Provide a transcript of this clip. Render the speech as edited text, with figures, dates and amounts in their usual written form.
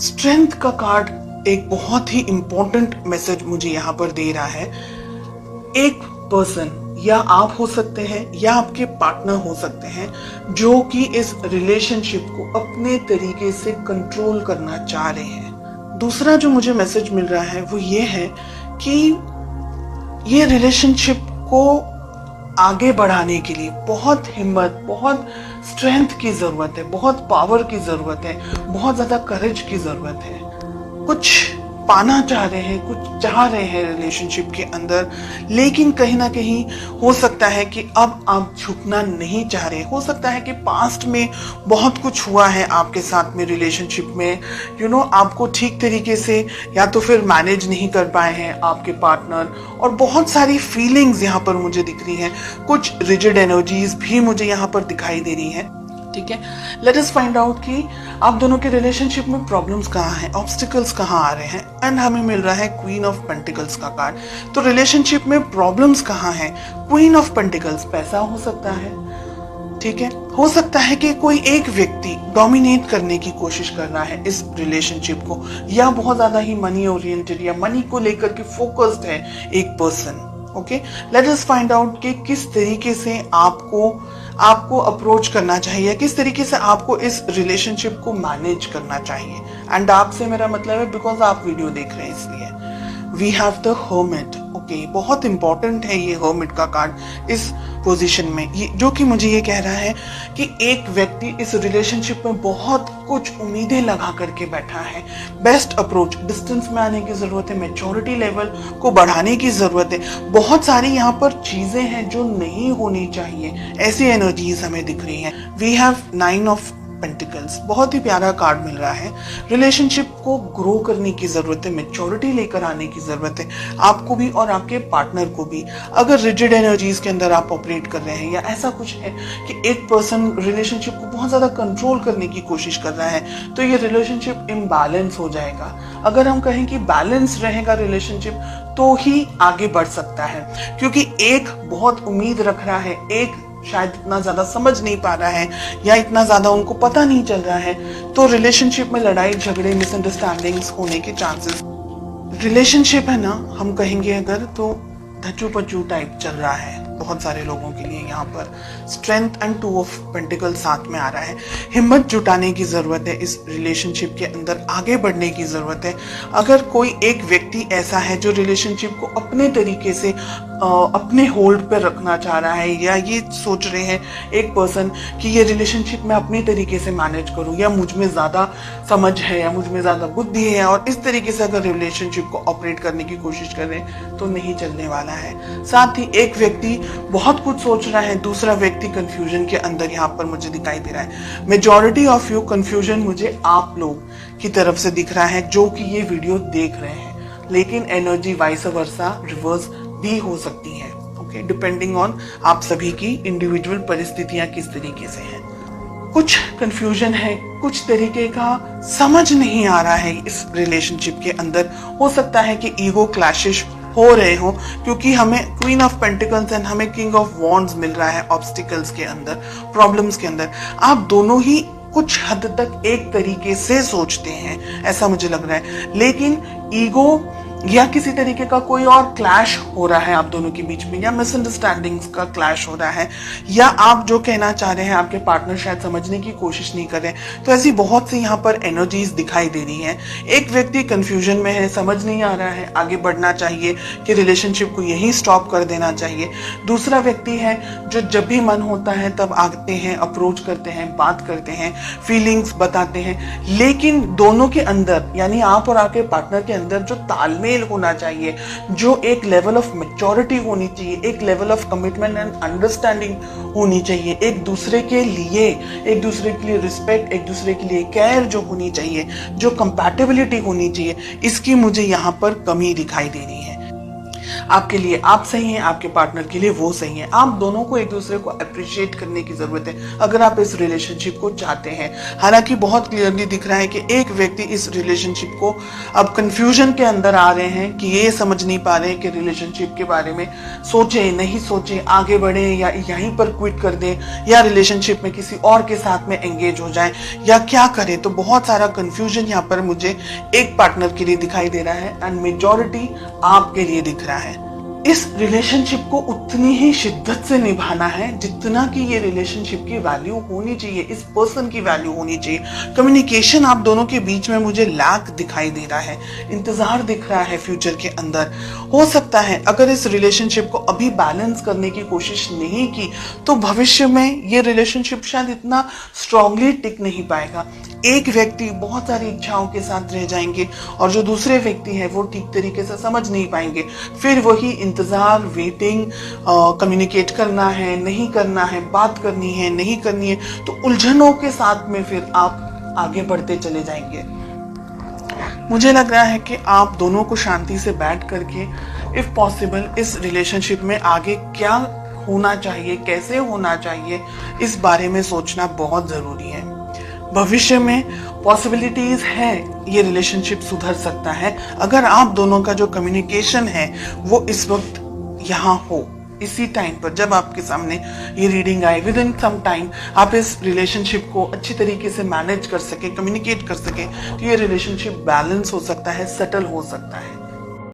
Strength का card एक बहुत ही इंपॉर्टेंट मैसेज मुझे यहाँ पर दे रहा है। एक पर्सन, या आप हो सकते हैं या आपके पार्टनर हो सकते हैं, जो कि इस रिलेशनशिप को अपने तरीके से कंट्रोल करना चाह रहे हैं। दूसरा जो मुझे मैसेज मिल रहा है वो ये है कि ये रिलेशनशिप को आगे बढ़ाने के लिए बहुत हिम्मत, बहुत स्ट्रेंथ की जरूरत है, बहुत पावर की जरूरत है, बहुत ज्यादा करेज की जरूरत है। कुछ पाना चाह रहे हैं, कुछ चाह रहे हैं रिलेशनशिप के अंदर, लेकिन कहीं ना कहीं हो सकता है कि अब आप झुकना नहीं चाह रहे। हो सकता है कि पास्ट में बहुत कुछ हुआ है आपके साथ में रिलेशनशिप में, आपको ठीक तरीके से या तो फिर मैनेज नहीं कर पाए हैं आपके पार्टनर, और बहुत सारी फीलिंग्स यहाँ पर मुझे दिख रही हैं। कुछ रिजिड एनर्जीज भी मुझे यहाँ पर दिखाई दे रही है। ठीक है, लेट अस फाइंड आउट कि आप दोनों के रिलेशनशिप में प्रॉब्लम्स कहाँ हैं, ऑब्स्टिकल्स कहाँ आ रहे हैं। एंड हमें मिल रहा है क्वीन ऑफ पेंटिकल्स का कार्ड। तो रिलेशनशिप में प्रॉब्लम्स कहाँ हैं? क्वीन ऑफ पेंटिकल्स, पैसा हो सकता है, ठीक है, हो सकता है कि कोई एक व्यक्ति डोमिनेट करने की कोशिश कर रहा है इस रिलेशनशिप को, या बहुत ज्यादा ही मनी ओरिएंटेड या मनी को लेकर के फोकस्ड है एक person. Okay, let us find out कि किस तरीके से आपको अप्रोच करना चाहिए, किस तरीके से आपको इस रिलेशनशिप को मैनेज करना चाहिए। एंड आपसे मेरा मतलब है बिकॉज आप वीडियो देख रहे हैं इसलिए। We have the hermit. Okay, बहुत इंपॉर्टेंट है ये हर्मिट का कार्ड इस पोजीशन में, ये जो कि मुझे ये कह रहा है कि एक व्यक्ति इस रिलेशनशिप में बहुत कुछ उम्मीदें लगा करके बैठा है। बेस्ट अप्रोच, डिस्टेंस में आने की जरूरत है, मैच्योरिटी लेवल को बढ़ाने की जरूरत है। बहुत सारी यहाँ पर चीजें हैं जो नहीं होनी चाहिए, ऐसी एनर्जीज हमें दिख रही हैं। वी हैव 9 ऑफ पेंटिकल्स, बहुत ही प्यारा कार्ड मिल रहा है। रिलेशनशिप को ग्रो करने की जरूरत है, मैच्योरिटी लेकर आने की जरूरत है, आपको भी और आपके पार्टनर को भी। अगर रिजिड एनर्जीज के अंदर आप ऑपरेट कर रहे हैं, या ऐसा कुछ है कि एक पर्सन रिलेशनशिप को बहुत ज्यादा कंट्रोल करने की कोशिश कर रहा है, तो ये रिलेशनशिप इम्बैलेंस हो जाएगा। अगर हम कहें कि बैलेंस रहेगा रिलेशनशिप, तो ही आगे बढ़ सकता है, क्योंकि एक बहुत उम्मीद रख रहा है, एक शायद इतना ज्यादा समझ नहीं पा रहा है, या इतना ज्यादा उनको पता नहीं चल रहा है, तो रिलेशनशिप में लड़ाई झगड़े, मिसअंडरस्टैंडिंग्स होने के चांसेस। रिलेशनशिप है ना, हम कहेंगे अगर, तो धचू पचू टाइप चल रहा है बहुत सारे लोगों के लिए। यहाँ पर स्ट्रेंथ एंड 2 ऑफ पेंटिकल साथ में आ रहा है। हिम्मत जुटाने की जरूरत है, इस रिलेशनशिप के अंदर आगे बढ़ने की जरूरत है। अगर कोई एक व्यक्ति ऐसा है जो रिलेशनशिप को अपने तरीके से अपने होल्ड पर रखना चाह रहा है, या ये सोच रहे हैं एक पर्सन कि ये रिलेशनशिप मैं अपने तरीके से मैनेज करूं, या मुझ में ज्यादा समझ है, या मुझ में ज्यादा बुद्धि है, और इस तरीके से अगर रिलेशनशिप को ऑपरेट करने की कोशिश कर रहे हैं, तो नहीं चलने वाला है। साथ ही एक व्यक्ति बहुत कुछ सोच रहा है, दूसरा व्यक्ति कंफ्यूजन के अंदर यहाँ पर मुझे दिखाई दे रहा है। मेजॉरिटी ऑफ यू कंफ्यूजन मुझे आप लोग की तरफ से दिख रहा है जो कि ये वीडियो देख रहे हैं, लेकिन एनर्जी वाइस वर्सा रिवर्स भी हो सकती है। ओके, डिपेंडिंग ऑन आप सभी की इंडिविजुअल परिस्थितियां किस तरीके से हैं। कुछ कंफ्यूजन है, कुछ तरीके का समझ नहीं आ रहा है इस रिलेशनशिप के अंदर। हो सकता है कि ईगो क्लैशेस हो रहे हो, क्योंकि हमें क्वीन ऑफ पेंटिकल्स एंड हमें किंग ऑफ वॉन्ड्स मिल रहा है ऑब्स्टिकल्स के अंदर, प्रॉब्लम्स के अंदर। आप दोनों ही कुछ हद तक एक तरीके से सोचते हैं, ऐसा मुझे लग रहा है, लेकिन ईगो या किसी तरीके का कोई और क्लैश हो रहा है आप दोनों के बीच में, या मिसअंडरस्टैंडिंग्स का क्लैश हो रहा है, या आप जो कहना चाह रहे हैं आपके पार्टनर शायद समझने की कोशिश नहीं कर रहे। तो ऐसी बहुत सी यहाँ पर एनर्जीज दिखाई दे रही हैं। एक व्यक्ति कंफ्यूजन में है, समझ नहीं आ रहा है, आगे बढ़ना चाहिए कि रिलेशनशिप को यहीं स्टॉप कर देना चाहिए। दूसरा व्यक्ति है जो जब भी मन होता है तब आते हैं, अप्रोच करते हैं, बात करते हैं, फीलिंग्स बताते हैं, लेकिन दोनों के अंदर, यानी आप और आपके पार्टनर के अंदर जो तालमेल होना चाहिए, जो एक लेवल ऑफ मैच्योरिटी होनी चाहिए, एक level of commitment and understanding होनी चाहिए, एक दूसरे के लिए रिस्पेक्ट, एक दूसरे के लिए केयर जो होनी चाहिए, जो कंपैटिबिलिटी होनी चाहिए, इसकी मुझे यहाँ पर कमी दिखाई दे रही है। आपके लिए आप सही हैं, आपके पार्टनर के लिए वो सही है। आप दोनों को एक दूसरे को अप्रिशिएट करने की जरूरत है अगर आप इस रिलेशनशिप को चाहते हैं। हालांकि बहुत क्लियरली दिख रहा है कि एक व्यक्ति इस रिलेशनशिप को अब कंफ्यूजन के अंदर आ रहे हैं कि ये समझ नहीं पा रहे हैं कि रिलेशनशिप के बारे में सोचे नहीं सोचे, आगे बढ़े या यहीं पर क्विट कर दें, या रिलेशनशिप में किसी और के साथ में एंगेज हो जाए, या क्या करें। तो बहुत सारा कंफ्यूजन यहाँ पर मुझे एक पार्टनर के लिए दिखाई दे रहा है एंड मेजॉरिटी आपके लिए दिख रहा है। इस रिलेशनशिप को उतनी ही शिद्दत से निभाना है जितना कि ये रिलेशनशिप की वैल्यू होनी चाहिए, इस पर्सन की वैल्यू होनी चाहिए। कम्युनिकेशन आप दोनों के बीच में मुझे लैक दिखाई दे रहा है, इंतजार दिख रहा है फ्यूचर के अंदर। हो सकता है अगर इस रिलेशनशिप को अभी बैलेंस करने की कोशिश नहीं की तो भविष्य में ये रिलेशनशिप शायद इतना स्ट्रांगली टिक नहीं पाएगा। एक व्यक्ति बहुत सारी इच्छाओं के साथ रह जाएंगे और जो दूसरे व्यक्ति है वो ठीक तरीके से समझ नहीं पाएंगे। फिर वही इंतजार, वेटिंग, कम्युनिकेट करना है नहीं करना है, बात करनी है नहीं करनी है, तो उलझनों के साथ में फिर आप आगे बढ़ते चले जाएंगे। मुझे लग रहा है कि आप दोनों को शांति से बैठ करके इफ पॉसिबल इस रिलेशनशिप में आगे क्या होना चाहिए, कैसे होना चाहिए, इस बारे में सोचना बहुत जरूरी है। भविष्य में पॉसिबिलिटीज है ये रिलेशनशिप सुधर सकता है अगर आप दोनों का जो कम्युनिकेशन है वो इस वक्त यहाँ हो। इसी टाइम पर जब आपके सामने ये रीडिंग आए, विद इन सम टाइम आप इस रिलेशनशिप को अच्छी तरीके से मैनेज कर सके, कम्युनिकेट कर सके, तो ये रिलेशनशिप बैलेंस हो सकता है, सेटल हो सकता है।